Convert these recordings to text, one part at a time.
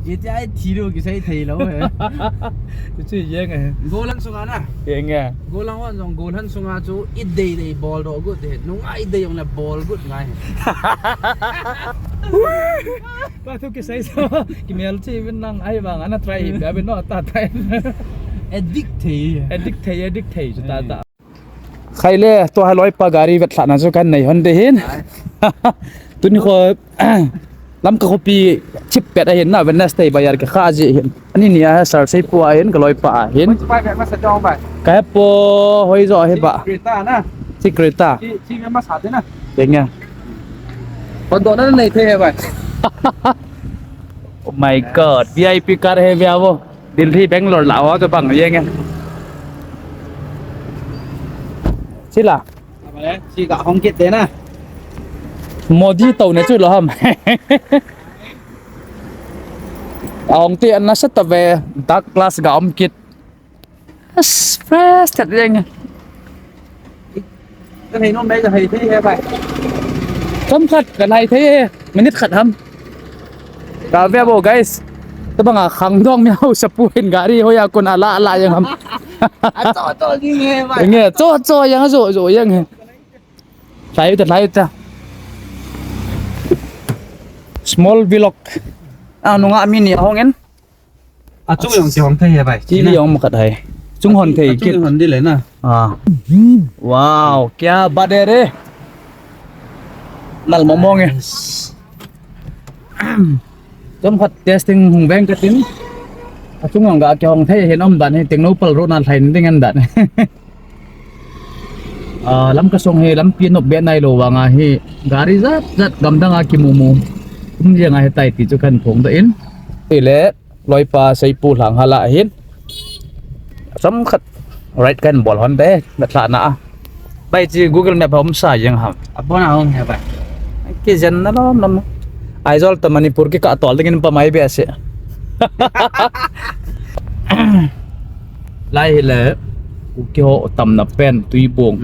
ये चाहे थीरो की सही थी लो है ชื่อเยอะไง गोलन सुंगा ना เองไง गोलन वन जों गोलन सुंगा जो इदे दे बॉल रो गुड है नुंगा इदे यों ले बॉल गुड ngai ก็ทุกที่ใส่ซะกิเมลที่เป็นนั่งไอ้บางอันนั้นไทยแบบเป็นนอตาไทย एडिक्ट थी เอดิกเทยเอดิกเทยจุดตาตาใครเล่ตัวให้ร้อยปากการีเวทหลานะสุกันในฮันเดเห็นตัวนี้ก็ลำกะคปีชิปเป็ดเห็นนะเวนเนสเตย์บายาร์กข้าจีเห็นอันนี้เนี่ยสารใส่ปัวเห็นก็ร้อยปาเห็น ไปแบบมาสะจองไป แกปอหอยจ่อเห็นปะ กรีตานะ ที่เกรตา ที่มาสาดนะ เป็นไง คนตัวนั้นในเท่ไป โอ้ my god VIP การเฮเวียโวดิลที่แบงก์โหลดเหล่าตัวบังยังไงสิล่ะ มาเลยชีกะห้องกิจเด้นะ โมดีโตในจุดเหรอครับองที่อันนั้นสัตว์เวดักกลาสกับอมกิดสเปรสจัดยังไง ก็ให้นุ่มได้จะให้ที่ให้ไป คำขัดกันไรเท่ไม่นิดขัดทำกาเวียโบ guys แต่บางขังดองไม่เอาสปูเห็นการีเขาอยากคนอะไรยังทำ ต่อจริงไงไป ยังไงโจ้ยังโจ้ยังไงใส่แต่ไรแต่ small vlog นุ่งอามินี่ห้องเงิน จุ้งยองที่ห้องเท่ไป จีรียองมาขัดให้จุงหอนเทกิด จุ้งหอนดีเลยนะ ว้าวแก่บาดเร่นั่นมองไงจำขัด testing หงแบงกระตินจุงหองกับห้องเทเห็นอมดันให้เต็งโนเปลโรนัลไทยนี่งั้นดันลำกระทรงให้ลำเปียนนกเบียนในโลวังให้การิจัดกำดังอากิมูมูยังไงไต่ติดจุกันผงตัวเองนี่แหละลอยปลาใส่ปูหลังฮาละเห็นสำคัญไรกันบอลฮอนเด้แบบละนะไปจี Google Map ผมใส่ยังครับ บ้านเอาไงไป กี่เจนนะน้องไอจอลแต่มณีปุรกิกะตอลdengan pemain biasa ไล่เลยกูเกี่ยวตำนับเป็นตุยบง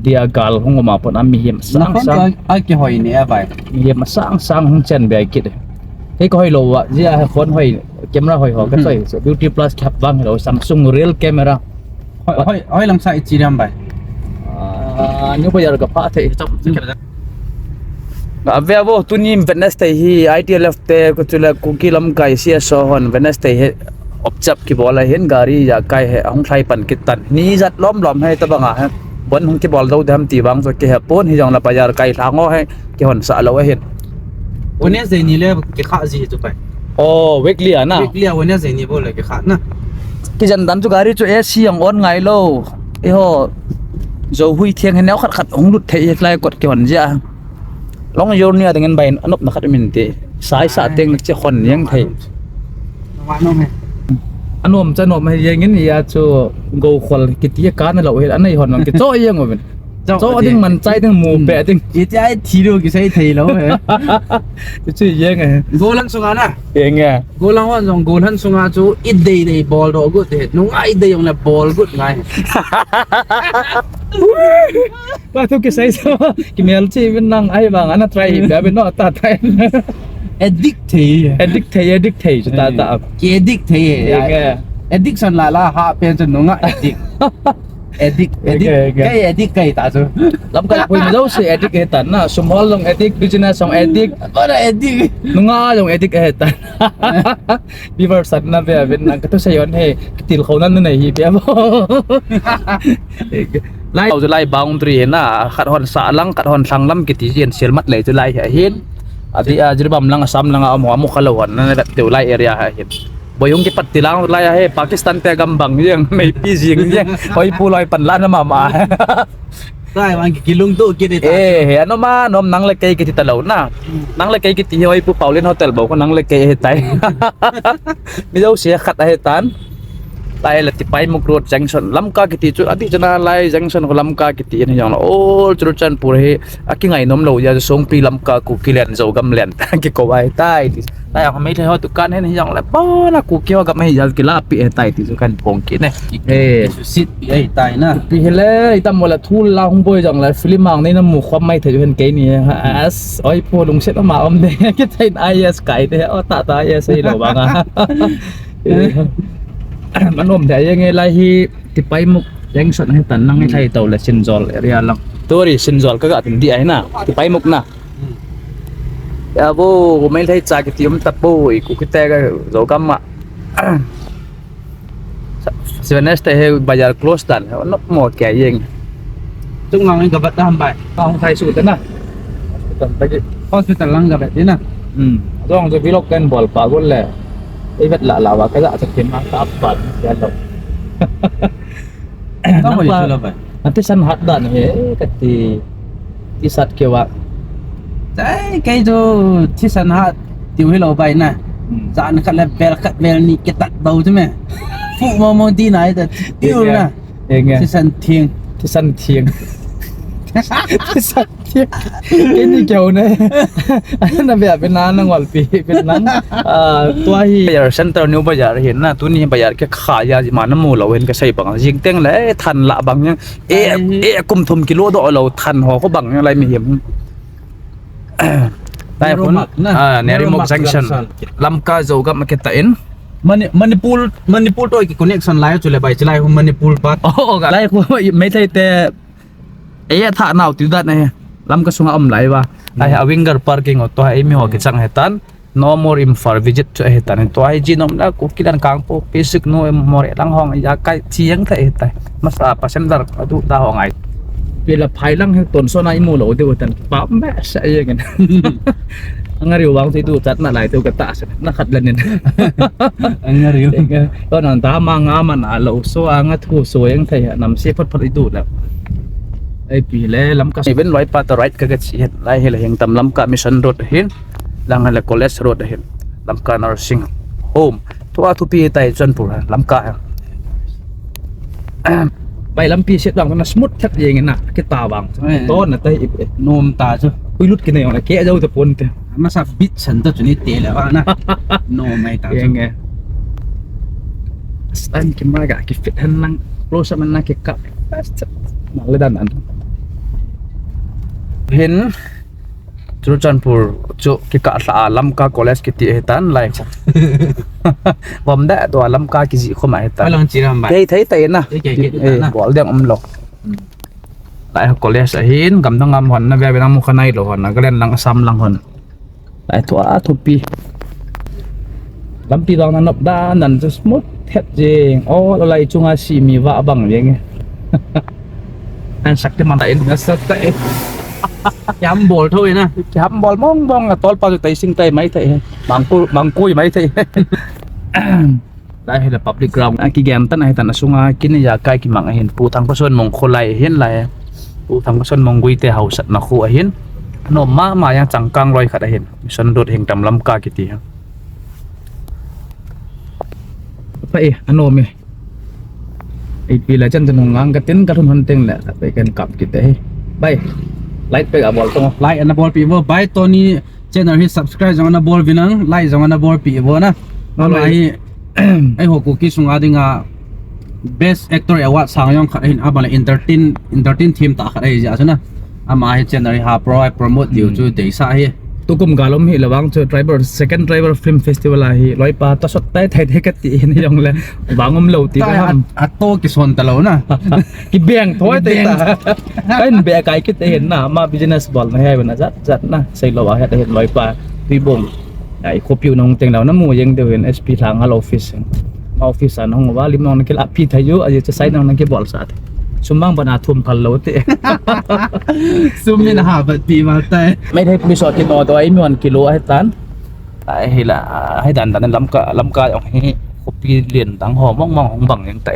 dia gal hong ma pon am him sang sang ai cái hồi này vậy him sang sang hong chen be kit cái ko hoi lo wa dia phone hoi camera hoi ho ka soi beauty plus cap wang lo Samsung real camera hỏi làm sao chỉ làm vậy như bây giờ gặp phá thì trong về vô tu nim Wednesday hi ITLF te ko chula kuki lam kai sia so hon Wednesday he obchap ki bola hen gari ya kai he ong thai pan kitan ni zat lom hai ta banga ha bon hong ki bol do dam ti bang so ke ha pon hi jong la bayar kai thango he ki hon sa lo henวันนี้เจนี่เลยกี่ขาจีจุไป oh weekly ana เรียกวันนี้เจนี่บ่เลยกี่ขานะ ki jan dan chu gari chu AC ang on ngai lo e ho zo hui thiang hen neu khat khat ong lut thei lai kot ki hon ja long yor nia dengan bain anop na khat min te sai sa teng che khon yang thei วันนู้นไง anom cha nom hai yang ni ya chu go khol ki ti ka na lo he an nei hon ki cho yang ben cho ding man chai ding mu pe ding ยี่ใจทีดูกี่ใช่ทีแล้วเหรอ chu yang ai โกลันสุงานะ eng a โกลันวันจงโกลันสุงาจูอิดเดย์เดย์บอลโรกุดเด็ดนุ่งไอเดย์ยองเลยบอลกุดไง ba thu ki sai so ki mel chi ben nang ai bang an try ba ben no ta thai เอดิกที addict thei chu ta ta กี่เอดิกที eng a เอดิกชันลาลาฮะเป็นจนนุ่งอ่ะเอดิกใกล้เอดิกใกล้ตาจู lam ka pui mo si addict he tan na small long addict business song addict ก็ได้เอดิก nunga long addict he tan beaver sat na be ben nang ka to sayon he til khonan na nei hi be bo lai au lai boundary na khat hon sa lang khat hon sang lam ki ti jen sel mat le chu lai ha hin adi a jirbam lang asam lang am amu khalawan na teu lai area ha hin boyong ki pat tilang lai he Pakistan te gambang yang mai pi jing yang hoi pu loi pan lan ma ma ได้มันกี่ลุงตู้กี่ได้ตา eh ano ma nom nang le kai ki talaw na nang le kai ki ti hoi pu Pauline Hotel bo ko nang le kai he tai mi dau sia khat he tan lai là ti pai muk road junction lamka kiti chu ati chana lai junction ko lamka kiti ni yang all chu chan pur he aki ngai nom lo ya song pi lamka ku kilen zo gam len ki ko ai tai ti tai ko mai the ho tu kan he ni yang la pa la ku kyo gam mai ya ki la pi e tai ti chu kan pong ki ne sit pi ai tai na pi hele itam mola thul la hong boy jong la film mang nei na mu khom mai the hen ke ni as oi po lung set ma om de ki tai ai as kai te o ta ta ai sai lo ba ngaมันอมแต่ยังไงไล่ที่ติไปมุกยังสดให้ตันนั่งให้ไทยเต่าและชินจอลเรียลังตัวดิชินจอลก็กะถึงดีไอ้น่ะติไปมุกน่ะยาโบไม่ไทยจากที่มันตะปูอีกกูคิดแต่ก็โจกัมอ่ะsebenarnyaให้บายาร์คลอสตันเขานกหมดแก่ยัง chung lang cái vật đam bài ต้องไทยสุดนะตันไป hospital lang cái vật thế na ต้องจะพิลกกันบอลปากุลแหละไอ้เวทละลาวะก็จะจะเข็มมาตับปันยันหลบ tao phải chơi là vậy nanti san hadan he kati tisat kewa đấy cái chỗ thi sân hạ tiêu hay lâu bài nè dạn cắt lẹp ni cái tạt đầu chứ mẹ phụ mò đi này là tiêu nè thi sân thiêng tisan thieng tisan thieng ini jauh nihอันนั้นแบบเป็นน้ำนางวัลปีเป็นน้ำตัวที่บาร์เซ็นเตอร์นิวบาร์เห็นนะตัวนี้บาร์แค่ขายาจิมาน้ำมูเราเห็นก็ใช่บังยิงเต้งเลยทันละบังยังกุมทมกิโลดอเราทันหอเขาบังยังไรไม่เห็นแต่ผลเนริมอกซังชันลำกาโจกับมาเก็ตเอ็นManipur tôi cái connection lại cho lại bài chỉ lại hôm Manipur bắt โอ้ก็ไรกูไม่ใช่แต่ถ้าหนาวติดดัดเนี่ยลำก็ส่งอมไหลว่าไอ้วิงเกอร์พาร์กิ้งตัวไอ้มีหัวกิจสังเหตุno more infar visit เหตุตัวไอ้จีนอมแล้วกูคิดอันกลางพวก basic no more ลังห้องอยากใกล้เชียงแต่เหตุมาสาบเส้นดาร์กดูตาห้องไอ้เวลาภายหลังให้ต้นโซนไอ้มูเราเดี๋ยวตันปั๊มแม่ใช่ยังไงangari uang itu cat nak lah itu kata nak kat lanin angariก็นั่นตามางามันอาโซอังทูโซยังไทยนำเสียพัดituแล้วไอ้ปีเลยลำกะเป็นร้อยปาตรายก็จะเสียไล่ให้เลยยังตำลำกะมิชันรถเห็นลังให้เลยคอเลสรถเห็นลำกะนอร์ซิงโฮมตัวทุปีไตจนปุ่นลำกะไปลำปีเสียดังกันสมุดทักยังไงน่ะคิดตาบางต้นน่ะไตนมตาจ้ะอุ้ยลุดกินอะไรอย่างไรแกะเจ้าตะปนเถอะมาสับบิดฉันตัวจุนี่เตะแล้วนะโนไม่ตาจ้ะยังไงสไตล์กินมากะกิฟิตหันนั่งโรสมันน่าเกะกะนั่งเลยด้านนั้นเห็นจุดจันทร์ปูจุเกะกะสะลำกาคอเลสกิติเหตันไล่ของบอมได้ตัวลำกากิจิเข้ามาเหตันไปลองจีรำไปเฮ้ยเตะนะบอลเดียงอมหลอกไล่คอเลสเห็นกำลังงามหันนะเวลาไปนั่งมุขในหลอกหันนะก็เล่นลังซ้ำลังหันไล่ตัวทุบปีลำปีตอนนั้นนับด้านนั้นจะสมุดเท็จจริงโอ้อะไรจุงอาชีมีว่าบังยังไงอันสักที่มันได้เนื้อสักแต่ย้ำบอลthôiนะย้ำบอลมองอ่ะตอนปาจุดไตซิงไตไม่ไตบางกุ้ยไม่ไตได้เห็นแล้ว public ground อ่ะกี่แกมตั้งให้ตันสุงากินยาไก่กี่มังเห็นปูทางก็ส่วนมงคลไหลเห็นไหลปูทางก็ส่วนมงกุยเตะเฮาสัตว์นักคู่เห็นนมมายังจังกังลอยขัดเห็นสันโดดเห็นตำลำกากี่ทีไปอันโนมีไอปีละจันจะนงงกระติ้นกระทุนหันเต็งแหละไปกันกลับกี่ทีไปไลค์ไปกับบอลตรงไลค์อันนั้นบอลปีว่าไปตัวนี้เจนนี่ subscribe จังอันนั้นบอลวินังไลค์จังอันนั้นบอลปีว่านะแล้วไอหัวกูคิดสงอาดิงา best actor award สางยองขัดเห็นอะไร entertain team ตาขัดไอเจ้าใช่ไหมอามาให้เจนนี่หาpromote เดี๋ยวจะได้สาเหตุตุกุมกาลมหิระวังเจอ driver second driver film festival อะไรร้อยปาตัดสดได้ไทยได้กันตีนี่ยองเลยบางอมเหลวตีไปทำอัตโตกิสนตะเหลวนะกิเบียงท้อยตีตาเป็นเบียไก่กิเห็นนะมา business ball ไม่ให้เป็นนะจัดนะใส่เราว่าให้เห็นร้อยปาปีบ่มไอ้คบอยู่น้องเต็งเราน้ำมูยังเดียวเห็น SP ทางฮัลโหลออฟฟิศออฟฟิศน้องว่าลิมน้องนักกีฬาพี่ไทยอยู่อาจจะใส่น้องนักกีฬาบอลสัตว์สมบังบรรดาทุ่มพันโลเตะซุมมินหาบัดปีมาแต่ไม่ได้มีสอดกินนอตัวไอ้มีวันกิโลให้ตันไอ้เฮล่ะให้ดันนั้นลำกาออกให้คบปีเรียนตังหอมองของบังยังเตะ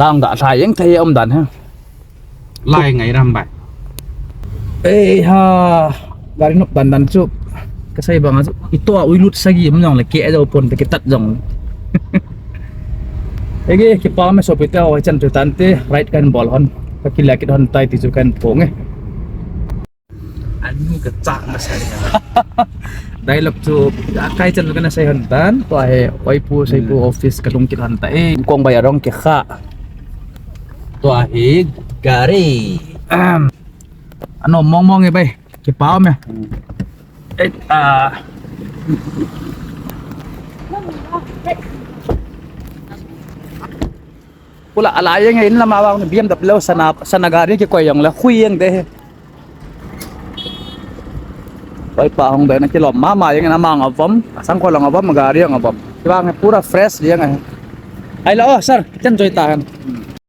ล่างกะสายยังเทอมดันฮะไล่ไงรำไปฮะdari nuk dandan cup kasai bang itu uilut sagi menong le ke ada pun ke tat jong Ege kipa me sopita o chan tutante right kan ball hon kakila kit hon tai tisu kan pong anu kecak mas dialog tu kai chan kan sai hon tan to he waipu sai pu office kalung kit hon tai kong bayarong ke kha to hi gari ano mong e bay kipa me pula alaya ngayon na mawang BMW sa nagari ki koyong la khuyeng de pai pa hong de na kilom mama yang na mga vom sang ko lang vom magari ang vom diba nga pura fresh dia nga ay la oh sir chan joy tahan